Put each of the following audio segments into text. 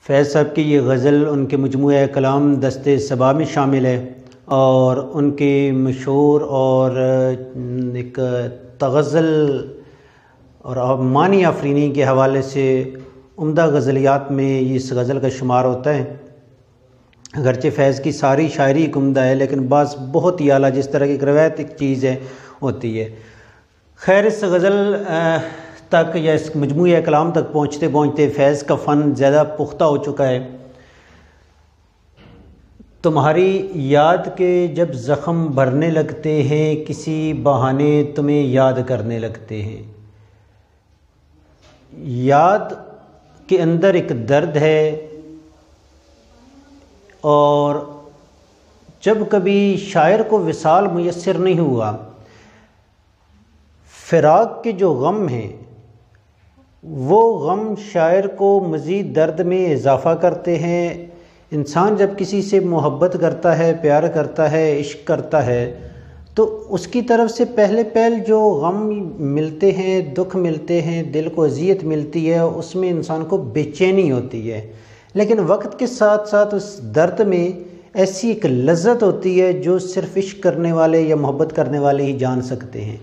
فیض صاحب کی یہ غزل ان کے مجموعہ کلام دست صبا میں شامل ہے اور ان کے مشہور اور ایک تغزل اور معنی آفرینی کے حوالے سے عمدہ غزلیات میں اس غزل کا شمار ہوتا ہے۔ اگرچہ فیض کی ساری شاعری ایک عمدہ ہے لیکن بعض بہت ہی اعلیٰ جس طرح کی ایک روایت ایک چیز ہے ہوتی ہے۔ خیر اس غزل تک یا اس مجموعہ کلام تک پہنچتے پہنچتے فیض کا فن زیادہ پختہ ہو چکا ہے۔ تمہاری یاد کے جب زخم بھرنے لگتے ہیں کسی بہانے تمہیں یاد کرنے لگتے ہیں۔ یاد کے اندر ایک درد ہے اور جب کبھی شاعر کو وصال میسر نہیں ہوا، فراق کے جو غم ہیں وہ غم شاعر کو مزید درد میں اضافہ کرتے ہیں۔ انسان جب کسی سے محبت کرتا ہے، پیار کرتا ہے، عشق کرتا ہے تو اس کی طرف سے پہلے جو غم ملتے ہیں، دکھ ملتے ہیں، دل کو اذیت ملتی ہے، اس میں انسان کو بے چینی ہوتی ہے، لیکن وقت کے ساتھ ساتھ اس درد میں ایسی ایک لذت ہوتی ہے جو صرف عشق کرنے والے یا محبت کرنے والے ہی جان سکتے ہیں۔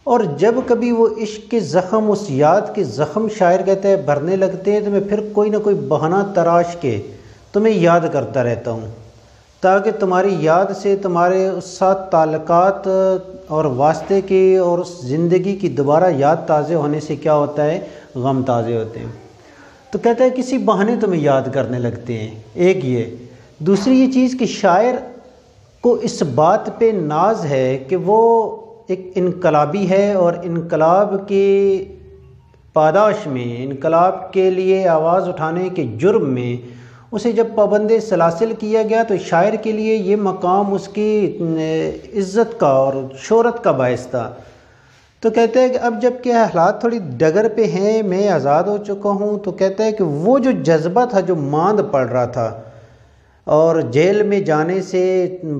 اور جب کبھی وہ عشق کے زخم، اس یاد کے زخم شاعر کہتا ہے بھرنے لگتے ہیں تو میں پھر کوئی نہ کوئی بہانہ تراش کے تمہیں یاد کرتا رہتا ہوں تاکہ تمہاری یاد سے تمہارے اس ساتھ تعلقات اور واسطے کی اور اس زندگی کی دوبارہ یاد تازے ہونے سے کیا ہوتا ہے، غم تازے ہوتے ہیں۔ تو کہتا ہے کسی بہانے تمہیں یاد کرنے لگتے ہیں، ایک یہ۔ دوسری یہ چیز کہ شاعر کو اس بات پہ ناز ہے کہ وہ ایک انقلابی ہے اور انقلاب کی پاداش میں، انقلاب کے لیے آواز اٹھانے کے جرم میں اسے جب پابند سلاسل کیا گیا تو شاعر کے لیے یہ مقام اس کی عزت کا اور شہرت کا باعث تھا۔ تو کہتا ہے کہ اب جب کہ حالات تھوڑی ڈگر پہ ہیں، میں آزاد ہو چکا ہوں، تو کہتا ہے کہ وہ جو جذبہ تھا جو ماند پڑ رہا تھا اور جیل میں جانے سے،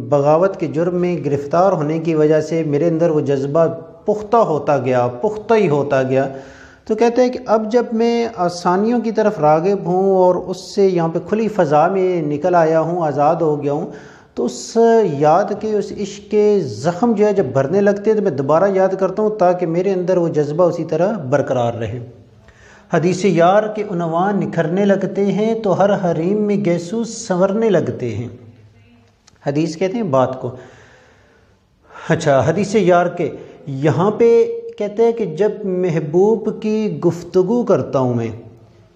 بغاوت کے جرم میں گرفتار ہونے کی وجہ سے میرے اندر وہ جذبہ پختہ ہوتا گیا، پختہ ہی ہوتا گیا۔ تو کہتا ہے کہ اب جب میں آسانیوں کی طرف راغب ہوں اور اس سے یہاں پہ کھلی فضا میں نکل آیا ہوں، آزاد ہو گیا ہوں، تو اس یاد کے، اس عشق کے زخم جو ہے جب بھرنے لگتے ہیں تو میں دوبارہ یاد کرتا ہوں تاکہ میرے اندر وہ جذبہ اسی طرح برقرار رہے۔ حدیث یار کے عنوان نکھرنے لگتے ہیں تو ہر حریم میں گیسو سنورنے لگتے ہیں۔ حدیث کہتے ہیں بات کو، اچھا حدیث یار کے یہاں پہ کہتے ہیں کہ جب محبوب کی گفتگو کرتا ہوں میں،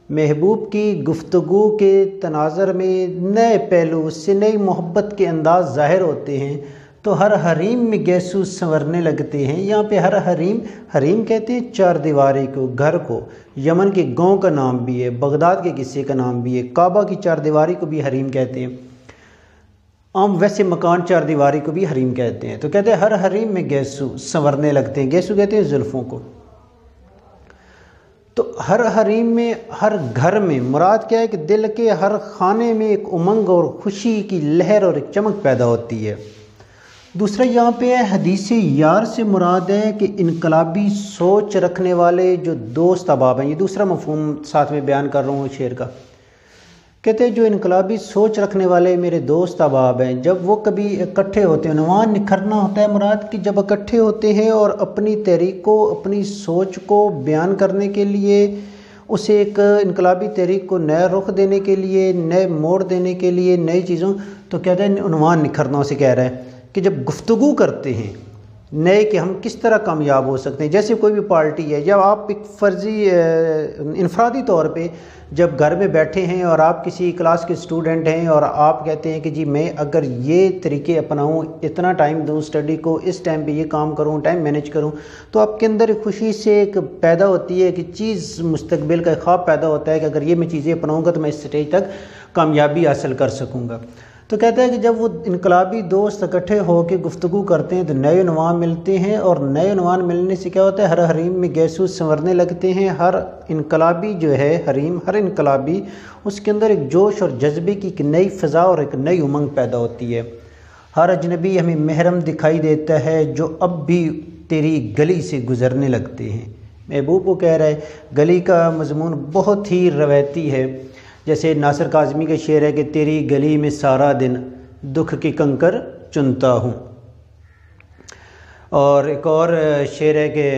محبوب کی گفتگو کے تناظر میں نئے پہلو، اس سے نئی محبت کے انداز ظاہر ہوتے ہیں تو ہر حریم میں گیسو سنورنے لگتے ہیں۔ یہاں پہ ہر حریم، حریم کہتے ہیں چار دیواری کو، گھر کو، یمن کے گاؤں کا نام بھی ہے، بغداد کے قصے کا نام بھی ہے، کعبہ کی چار دیواری کو بھی حریم کہتے ہیں، عام ویسے مکان چار دیواری کو بھی حریم کہتے ہیں۔ تو کہتے ہیں ہر حریم میں گیسو سنورنے لگتے ہیں، گیسو کہتے ہیں زلفوں کو۔ تو ہر حریم میں، ہر گھر میں، مراد کیا ہے کہ دل کے ہر خانے میں ایک امنگ اور خوشی کی لہر اور ایک چمک پیدا ہوتی ہے۔ دوسرا یہاں پہ ہے حدیث یار سے مراد ہے کہ انقلابی سوچ رکھنے والے جو دوست احباب ہیں، یہ دوسرا مفہوم ساتھ میں بیان کر رہا ہوں شعر کا۔ کہتے ہیں جو انقلابی سوچ رکھنے والے میرے دوست احباب ہیں، جب وہ کبھی اکٹھے ہوتے ہیں، عنوان نکھرنا ہوتا ہے مراد کہ جب اکٹھے ہوتے ہیں اور اپنی تحریک کو، اپنی سوچ کو بیان کرنے کے لیے، اسے ایک انقلابی تحریک کو نیا رخ دینے کے لیے، نئے موڑ دینے کے لیے، نئی چیزوں، تو کہتے ہیں عنوان نکھرنا اسے کہہ رہا ہے کہ جب گفتگو کرتے ہیں نئے کہ ہم کس طرح کامیاب ہو سکتے ہیں۔ جیسے کوئی بھی پارٹی ہے، جب آپ ایک فرضی انفرادی طور پہ جب گھر میں بیٹھے ہیں اور آپ کسی کلاس کے اسٹوڈنٹ ہیں اور آپ کہتے ہیں کہ جی میں اگر یہ طریقے اپناؤں، اتنا ٹائم دوں اسٹڈی کو، اس ٹائم پہ یہ کام کروں، ٹائم مینیج کروں، تو آپ کے اندر ایک خوشی سے ایک پیدا ہوتی ہے کہ چیز، مستقبل کا ایک خواب پیدا ہوتا ہے کہ اگر یہ میں چیزیں اپناؤں گا تو میں اس سٹیج تک کامیابی حاصل کر سکوں گا۔ تو کہتا ہے کہ جب وہ انقلابی دوست اکٹھے ہو کے گفتگو کرتے ہیں تو نئے عنوان ملتے ہیں، اور نئے عنوان ملنے سے کیا ہوتا ہے، ہر حریم میں گیسو سنورنے لگتے ہیں۔ ہر انقلابی جو ہے حریم، ہر انقلابی، اس کے اندر ایک جوش اور جذبے کی ایک نئی فضا اور ایک نئی امنگ پیدا ہوتی ہے۔ ہر اجنبی ہمیں محرم دکھائی دیتا ہے جو اب بھی تیری گلی سے گزرنے لگتے ہیں۔ محبوب کو کہہ رہا ہے، گلی کا مضمون بہت ہی روایتی ہے جیسے ناصر کاظمی کا شعر ہے کہ تیری گلی میں سارا دن دکھ کی کنکر چنتا ہوں. اور ایک اور شعر ہے کہ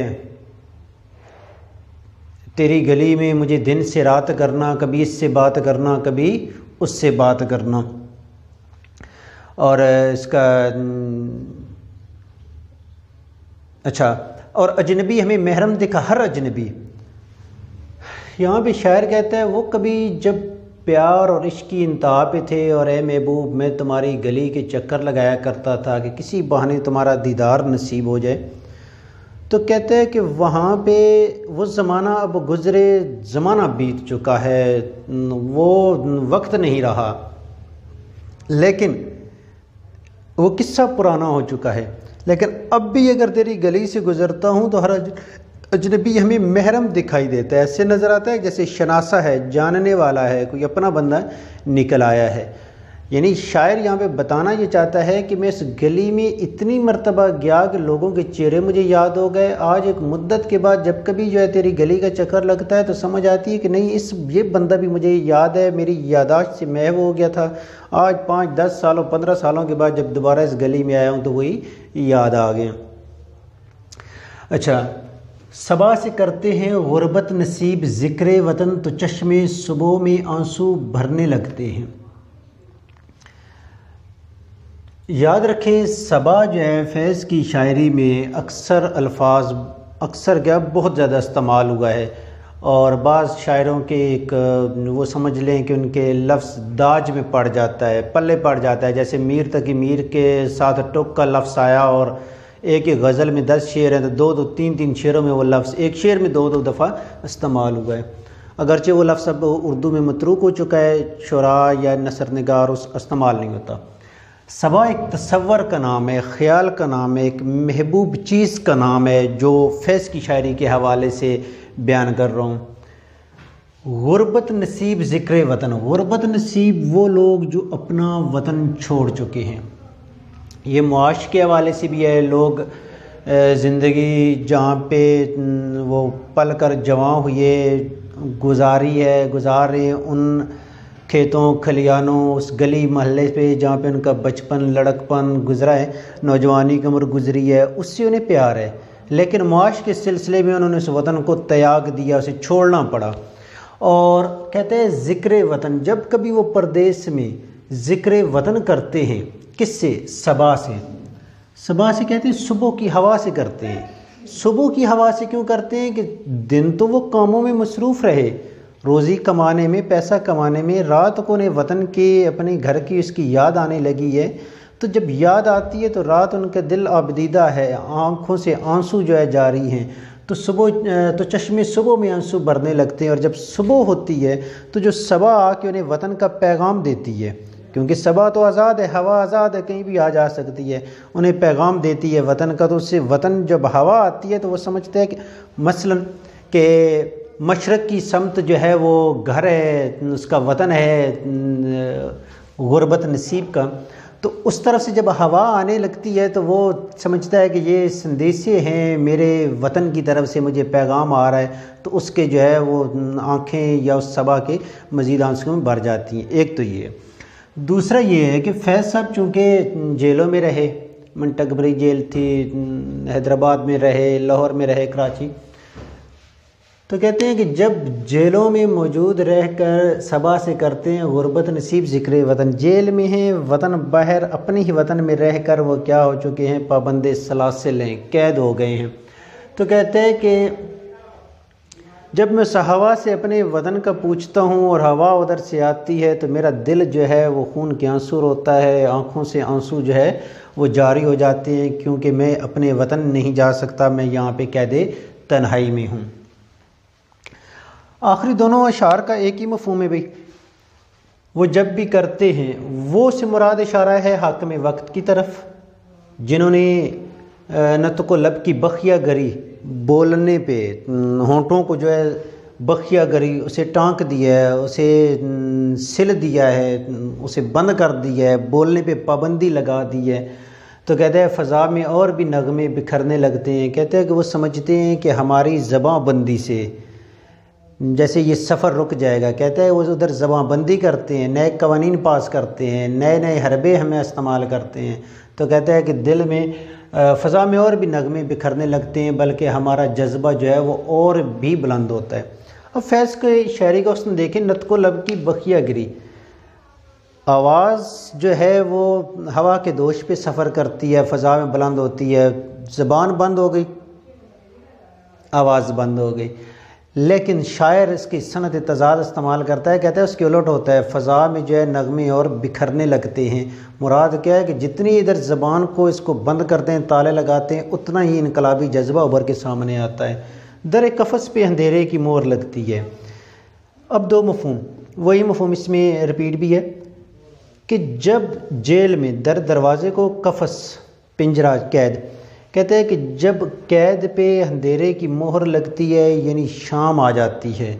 تیری گلی میں مجھے دن سے رات کرنا، کبھی اس سے بات کرنا کبھی اس سے بات کرنا. اور اس کا اچھا، اور اجنبی ہمیں محرم دکھا، ہر اجنبی. یہاں پہ شاعر کہتا ہے وہ کبھی جب پیار اور عشق کی انتہا پہ تھے اور اے محبوب میں تمہاری گلی کے چکر لگایا کرتا تھا کہ کسی بہانے تمہارا دیدار نصیب ہو جائے، تو کہتے ہیں کہ وہاں پہ وہ زمانہ اب گزرے، زمانہ بیت چکا ہے، وہ وقت نہیں رہا، لیکن وہ قصہ پرانا ہو چکا ہے. لیکن اب بھی اگر تیری گلی سے گزرتا ہوں تو ہر اجنبی ہمیں محرم دکھائی دیتا ہے. ایسے نظر آتا ہے جیسے شناسا ہے، جاننے والا ہے، کوئی اپنا بندہ نکل آیا ہے. یعنی شاعر یہاں پہ بتانا یہ چاہتا ہے کہ میں اس گلی میں اتنی مرتبہ گیا کہ لوگوں کے چہرے مجھے یاد ہو گئے. آج ایک مدت کے بعد جب کبھی جو ہے تیری گلی کا چکر لگتا ہے تو سمجھ آتی ہے کہ نہیں، یہ بندہ بھی مجھے یاد ہے، میری یادداشت سے محو ہو گیا تھا. آج 5 10 سالوں 15 سالوں کے بعد جب دوبارہ اس گلی میں آیا ہوں تو وہی یاد آ گئے. اچھا، صبا سے کرتے ہیں غربت نصیب ذکر وطن تو چشمے صبح میں آنسو بھرنے لگتے ہیں. یاد رکھیں صبا جو ہے فیض کی شاعری میں اکثر الفاظ کیا بہت زیادہ استعمال ہوا ہے، اور بعض شاعروں کے ایک وہ سمجھ لیں کہ ان کے لفظ داج میں پڑ جاتا ہے، پلے پڑ جاتا ہے. جیسے میر تقی میر کے ساتھ ٹوک کا لفظ آیا اور ایک غزل میں 10 شعر ہیں تو 2 3 شعروں میں وہ لفظ ایک شعر میں 2 دفعہ استعمال ہوا ہے. اگرچہ وہ لفظ اب اردو میں متروک ہو چکا ہے، شعراء یا نثر نگار اس استعمال نہیں ہوتا. صبا ایک تصور کا نام ہے، خیال کا نام ہے، ایک محبوب چیز کا نام ہے جو فیض کی شاعری کے حوالے سے بیان کر رہا ہوں. غربت نصیب ذکر وطن، غربت نصیب وہ لوگ جو اپنا وطن چھوڑ چکے ہیں. یہ معاش کے حوالے سے بھی ہے. لوگ زندگی جہاں پہ وہ پل کر جوان ہوئے گزار رہے ان کھیتوں کھلیانوں اس گلی محلے پہ جہاں پہ ان کا بچپن لڑکپن گزرا ہے، نوجوانی کی عمر گزری ہے، اس سے انہیں پیار ہے. لیکن معاش کے سلسلے میں انہوں نے اس وطن کو تیاگ دیا، اسے چھوڑنا پڑا. اور کہتے ہیں ذکر وطن، جب کبھی وہ پردیس میں ذکر وطن کرتے ہیں، کس سے؟ صبا سے. صبا سے کہتے ہیں صبح کی ہوا سے کرتے ہیں. صبح کی ہوا سے کیوں کرتے ہیں؟ کہ دن تو وہ کاموں میں مصروف رہے، روزی کمانے میں، پیسہ کمانے میں، رات کو انہیں وطن کے اپنے گھر کی اس کی یاد آنے لگی ہے. تو جب یاد آتی ہے تو رات ان کا دل آبدیدہ ہے، آنکھوں سے آنسو جو ہے جاری ہیں، تو چشمے صبح میں آنسو بھرنے لگتے ہیں. اور جب صبح ہوتی ہے تو جو صبا آ کے انہیں وطن کا پیغام دیتی ہے، کیونکہ صبا تو آزاد ہے، ہوا آزاد ہے، کہیں بھی آ جا سکتی ہے، انہیں پیغام دیتی ہے وطن کا. تو اس سے وطن جب ہوا آتی ہے تو وہ سمجھتے ہیں کہ مثلا کہ مشرق کی سمت جو ہے وہ گھر ہے، اس کا وطن ہے غربت نصیب کا. تو اس طرف سے جب ہوا آنے لگتی ہے تو وہ سمجھتا ہے کہ یہ سندیسے ہیں میرے وطن کی طرف سے، مجھے پیغام آ رہا ہے. تو اس کے جو ہے وہ آنکھیں یا اس صبا کے مزید آنسوں میں بھر جاتی ہیں. ایک تو یہ. دوسرا یہ ہے کہ فیض صاحب چونکہ جیلوں میں رہے، منٹگبری جیل تھی، حیدرآباد میں رہے، لاہور میں رہے، کراچی، تو کہتے ہیں کہ جب جیلوں میں موجود رہ کر صبا سے کرتے ہیں غربت نصیب ذکر وطن، جیل میں ہیں، وطن باہر اپنے ہی وطن میں رہ کر وہ کیا ہو چکے ہیں؟ پابند سلاسل ہیں، قید ہو گئے ہیں. تو کہتے ہیں کہ جب میں اس ہوا سے اپنے وطن کا پوچھتا ہوں اور ہوا ادھر سے آتی ہے تو میرا دل جو ہے وہ خون کے آنسو روتا ہے، آنکھوں سے آنسو جو ہے وہ جاری ہو جاتے ہیں، کیونکہ میں اپنے وطن نہیں جا سکتا، میں یہاں پہ قید تنہائی میں ہوں. آخری دونوں اشعار کا ایک ہی مفہوم ہے بھئی. وہ جب بھی کرتے ہیں، وہ سے مراد اشارہ ہے حاکم وقت کی طرف، جنہوں نے نطق و لب کی بخیہ گری، بولنے پہ ہونٹوں کو جو ہے بخیہ گری، اسے ٹانک دیا ہے، اسے سل دیا ہے، اسے بند کر دیا ہے، بولنے پہ پابندی لگا دی ہے. تو کہتے ہیں فضا میں اور بھی نغمے بکھرنے لگتے ہیں. کہتے ہیں کہ وہ سمجھتے ہیں کہ ہماری زباں بندی سے جیسے یہ سفر رک جائے گا، کہتا ہے وہ ادھر زبان بندی کرتے ہیں، نئے قوانین پاس کرتے ہیں، نئے نئے حربے ہمیں استعمال کرتے ہیں، تو کہتا ہے کہ دل میں فضا میں اور بھی نغمے بکھرنے لگتے ہیں، بلکہ ہمارا جذبہ جو ہے وہ اور بھی بلند ہوتا ہے۔ اب فیض کے شاعری کا اس نے دیکھیں، نطق و لب کی بخیہ گری، آواز جو ہے وہ ہوا کے دوش پہ سفر کرتی ہے، فضا میں بلند ہوتی ہے، زبان بند ہو گئی، آواز بند ہو گئی، لیکن شاعر اس کی صنعت تضاد استعمال کرتا ہے، کہتا ہے اس کے الٹ ہوتا ہے، فضا میں جو ہے نغمے اور بکھرنے لگتے ہیں۔ مراد کیا ہے کہ جتنی ادھر زبان کو اس کو بند کرتے ہیں، تالے لگاتے ہیں، اتنا ہی انقلابی جذبہ ابھر کے سامنے آتا ہے۔ در قفس پہ اندھیرے کی مہر لگتی ہے۔ اب دو مفہوم، وہی مفہوم اس میں رپیٹ بھی ہے کہ جب جیل میں در دروازے کو قفس، پنجرہ، قید، کہتے ہیں کہ جب قید پہ اندھیرے کی مہر لگتی ہے یعنی شام آ جاتی ہے،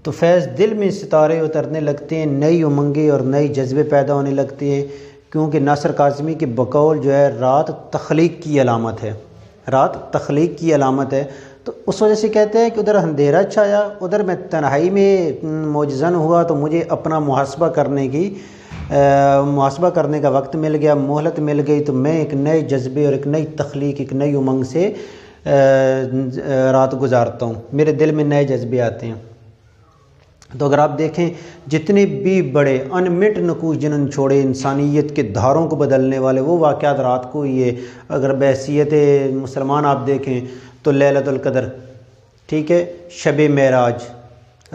تو فیض دل میں ستارے اترنے لگتے ہیں، نئی امنگیں اور نئی جذبے پیدا ہونے لگتے ہیں، کیونکہ ناصر کاظمی کے بقول جو ہے رات تخلیق کی علامت ہے، رات تخلیق کی علامت ہے، تو اس وجہ سے کہتے ہیں کہ ادھر اندھیرا چھایا، ادھر میں تنہائی میں موجزن ہوا، تو مجھے اپنا محاسبہ کرنے کا وقت مل گیا، مہلت مل گئی، تو میں ایک نئے جذبے اور ایک نئی تخلیق، ایک نئی امنگ سے رات گزارتا ہوں، میرے دل میں نئے جذبے آتے ہیں۔ تو اگر آپ دیکھیں جتنے بھی بڑے انمٹ نقوش جنہوں چھوڑے انسانیت کے دھاروں کو بدلنے والے، وہ واقعات رات کو ہی ہے۔ اگر بحیثیت مسلمان آپ دیکھیں تو لیلۃ القدر، ٹھیک ہے، شب معراج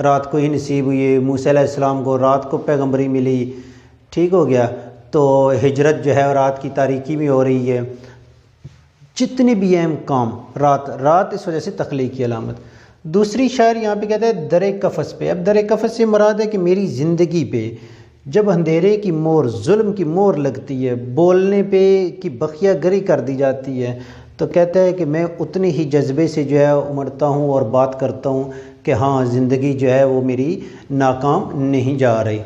رات کو ہی نصیب ہوئی ہے، موسیٰ علیہ السلام کو رات کو پیغمبری ملی، ٹھیک ہو گیا، تو ہجرت جو ہے رات کی تاریکی میں ہو رہی ہے، جتنے بھی اہم کام رات اس وجہ سے تخلیقی علامت۔ دوسری شاعر یہاں پہ کہتا ہے در قفس پہ، اب در قفس سے مراد ہے کہ میری زندگی پہ جب اندھیرے کی مور، ظلم کی مور لگتی ہے، بولنے پہ کی بخیہ گری کر دی جاتی ہے، تو کہتا ہے کہ میں اتنے ہی جذبے سے جو ہے امڑتا ہوں اور بات کرتا ہوں کہ ہاں زندگی جو ہے وہ میری ناکام نہیں جا رہی۔